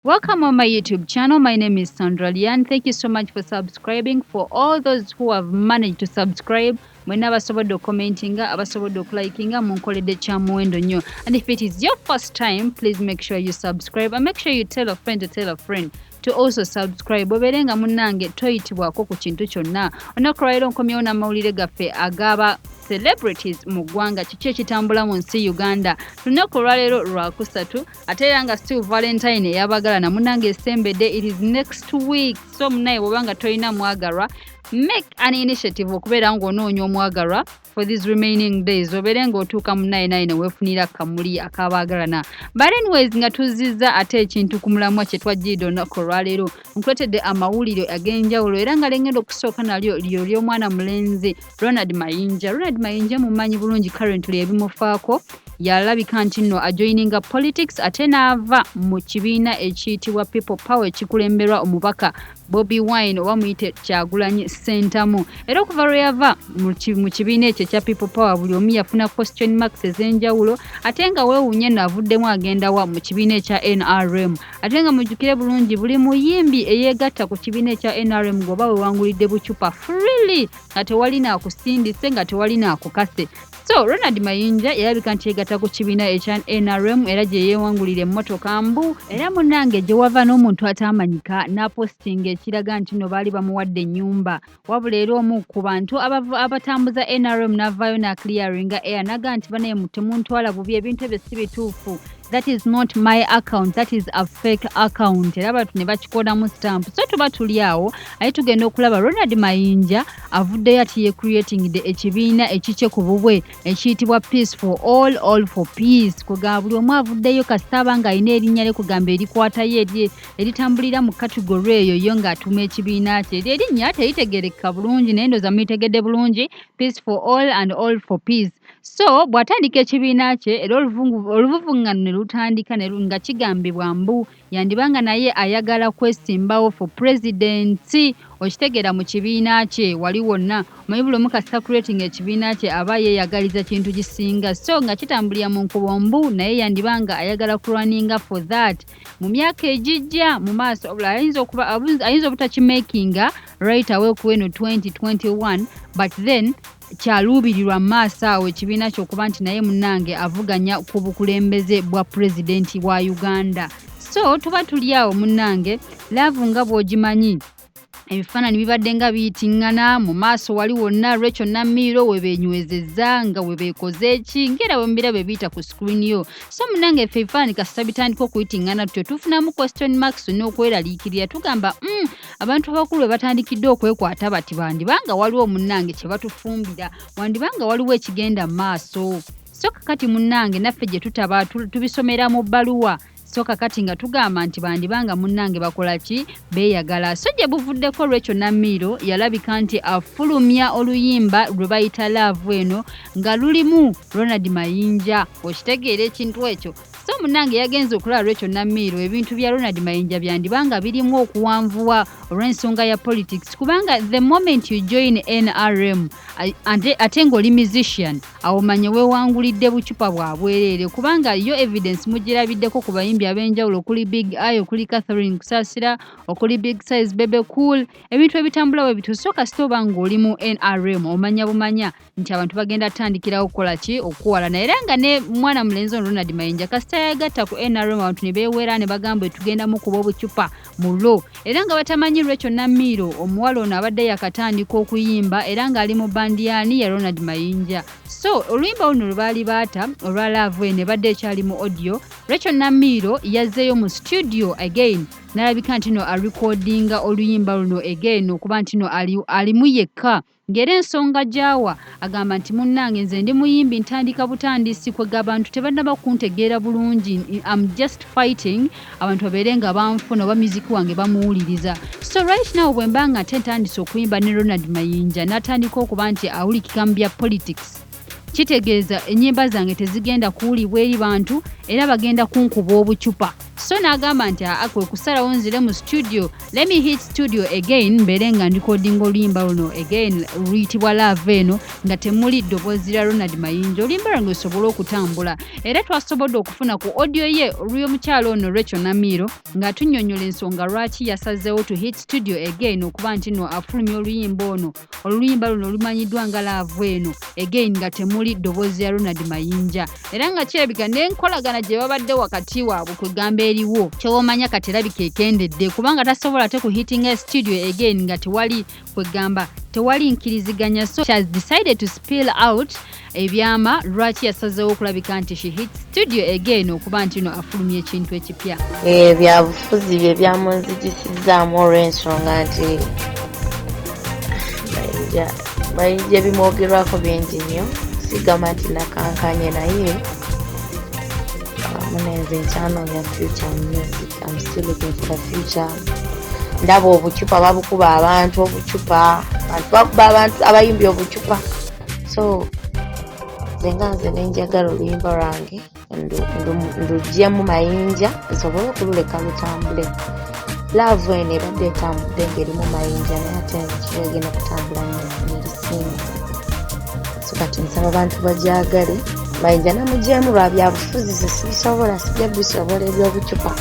Welcome on my YouTube channel. My name is Sandra Lian. Thank you so much for subscribing. For all those who have managed to subscribe, mwena abasobodde commentinga, abasobodde likinga, munkoledde kya muwendo nnyo. And if it is your first time, please make sure you subscribe and make sure you tell a friend to tell a friend to also subscribe. Oberenga munnange toyitibwako ku kintu kyonna. Olunaku lwaleero nkomyewo n'amawulire gaffe agaba celebrities mu ggwanga kiki ekitambula mu nsi Uganda. Lunaku olwaleero lwakusatu ate era nga still Valentine eyabagala na munnange esembedde. It is next week, so munnaye bw'obanga tolina mwagalwa, make an initiative okubeera ng'onoonya omwagalwa for these remaining days. Obeere ng'otuuka munnaye naye ne weefunira akamuli akabaagalana. But anyways, nga tuzizza ate ekintu ku mulamwa kye twajjidde olunaku olwaleero, nkuletedde amawulire ag'enjawulo era nga lengenda okusooka nalyo lyo ly'omwana mulenzi Ronald Mayinja. Ronald Mayinja mumanyi bulungi currently ebimufaako. Yalabika nti nno ajoininga politics ate n'ava mu kibiina ekiyitibwa People Power ekikulemberwa omubaka Bobi Wine oba muyite Kyagulanyi Ssentamu. Era okuva lwe yava mu kibiina ekyo ekya People Power buli omu yafuna question marks ez'enjawulo ate nga weewuunye nno avuddemu agenda wa mu kibiina ekya NRM. Ate nga mujjukire bulungi buli muyimbi eyeegatta ku kibiina ekya NRM ng'oba weewangulidde bucupa freely nga tewali naakusindise nga tewali naakukase. So Ronald Mayinja yalabika nti yeegatta ku kibiina ekya NRM era gye yeewangulira emmotoka mbu era munnange gye wava n'omuntu atamanyika n'apostinga ekiraga nti nno baali bamuwadde ennyumba. Wabula era omu ku bantu abatambuza NRM n'avaayo n'aclearinga air n'aga nti banaye temuntwala bubi, ebintu ebyo si bituufu. That is not my account, that is a fake account. Era abantu ne bakikodamu stamp. So tuba tuli awo aye tugenda okulaba Ronald Mayinja avuddeyo ati ye creating ekibiina ekikye ku bubwe ekiyitibwa Peace for All for Peace. Kugamba buli omu avuddeyo kasaba nga alina erinnya lye kugamba erikwatayo eritambulira mu category eyo yo ng'atuma ekibiina kye. Erinnya teritegerekeka bulungi naye ndowooza mulitegedde bulungi, Peace for All and All for Peace. So bw'atandika ekibiina kye era oluvuvuŋŋano ne lutandika nga kigambibwa mbu yandibanga naye ayagala kwesimbawo for presidency. Okitegeera mu kibiina kye wali wonna omanyi buli omu kasita creating ekibiina kye aba yeeyagaliza kintu kisinga, so nga kitambulira mu nkubo mbu naye yandibanga ayagala kurwaninga for that mu myaka egijja mu maaso. Ayinza obutakimakinga right away ku eno 2021 but then kyaluubirirwa mu maaso awo ekibiina ky'okuba nti naye munnange avuganya ku bukulembeze bwa pulezidenti bwa Uganda. So tuba tuli awo munnange laavu nga bw'ogimanyi ebifaananyi bibadde nga biyitiŋŋana mu maaso wali wonna RACHEAL NAMIIRO we beenywezezza nga we beekoze eki ngera we mbira be biyita ku screen yo. So munnange ffe ebifaananyi kasita bitandika okuyitiŋŋana tutyo tufunamu question marks n'okweraliikirira tugamba abantu abakulu be batandikidde okwekwata bati bandibanga waliwo munnange kye batufumbira, wandibanga waliwo ekigenda mu maaso. So kakati munnange naffe gye tutaba tubisomera mu bbaluwa. So kakati nga tugamba nti bandibanga munnange bakola ki beeyagala. So gye buvuddeko RACHEAL NAMIIRO yalabika nti afulumya oluyimba lwe bayita Love eno nga lulimu Ronald Mayinja. Okitegeera ekintu ekyo. So munnange yagenze okulaba RACHEAL NAMIIRO ebintu bya Ronald Mayinja byandibanga birimu okuwanvuwa olw'ensonga ya politics kubanga the moment you join NRM ate ng'oli musician awo manye weewangulidde bucupa bwa bwereere kubanga yo evidence mugirabiddeko ku bayimbi ab'enjawulo okuli Big Eye, okuli Catherine Kusasira, okuli Big Size, Bebe Cool, ebintu ebitambula bwe bitu. So kasita oba ng'oli mu NRM omanya bumanya nti abantu bagenda tandikirawo okukola ki okuwalana. Era nga ne mwana mulenzi ono Ronald Mayinja kasita yagatta ku NRM abantu ne beewera ne bagamba tugenda mu kuba obucupa mu lo. Era nga batamanyi RACHEAL NAMIIRO omuwala ono abadde yakatandika okuyimba era ng'ali mu bandiyaani ya Ronald Mayinja. So oluyimba luno lwe baali baata olwa Love ne badde ekyali mu audio, RACHEAL NAMIIRO yazzeeyo mu studio again n'alabika nti no arecordinga oluyimba luno again okuba nti no alimu yekka. Ngera ensonga gyawa agamba nti munnange nze ndi muyimbi ntandika butandisi kwega abantu tebannaba kuntegeera bulungi, I'm just fighting abantu babeere nga banfuna oba muziki wange bamuwuliriza. So right now bwe mba nga ntandise okuyimba ne Ronald Mayinja n'atandika okuba nti awulikika mu bya politics, kitegeeza ennyimba zange tezigenda kuwulibwa eri bantu era bagenda kunkuba obucupa. so n'agamba nti akwe kusalawo nzire mu studio, let me hit studio again mbere nga recording oluyimba luno again luyitibwa Love eno nga temuli ddoboozi lya Ronald Mayinja. Oluyimba luno lusobole okutambula era twasobodde okufuna ku audio ye olw'omukyalo ono Rachel Namiiro nga tunnyonnyola ensonga lwaki yasazeewo to hit studio again okuba nti no afulumya oluyimba luno olumanyiddwa nga Love eno again nga temuli ddoboozi lya Ronald Mayinja era nga kirabika n'enkolagana gye babadde wakati waabwe kwegamba eriwo ky'omanya kati erabika ekendedde kubanga tasobola te ku hitting studio again nga tewali nkiriziganya, so she has decided to spill out ebyama lwaki yasazeewo okulabika nti she hits studio again okuba nti no afulumya ekintu ekipya. Byabufuzi bye byamunzigisizzaamu olw'ensonga nti Mayinja bimwogerwako bingi nnyo, sigamba nti nakankanye naye munenze nkyanoonya future music. I'm still looking for the future. Ndaba obucupa babukuba abantu bakuba abantu abayimbi obucupa, so nze nenjagala oluyimba lwange ndugyemu Mayinja nsobole okululeka lutambule. Love eno ebadde etambudde ng'erimu Mayinja naye ate kiragenda kutambula n'erisinga, so kati nsaba abantu bagyagale. Mayinja namugyemu lwa byabufuzi, sibisobola, sijja bisobola eby'obucupa.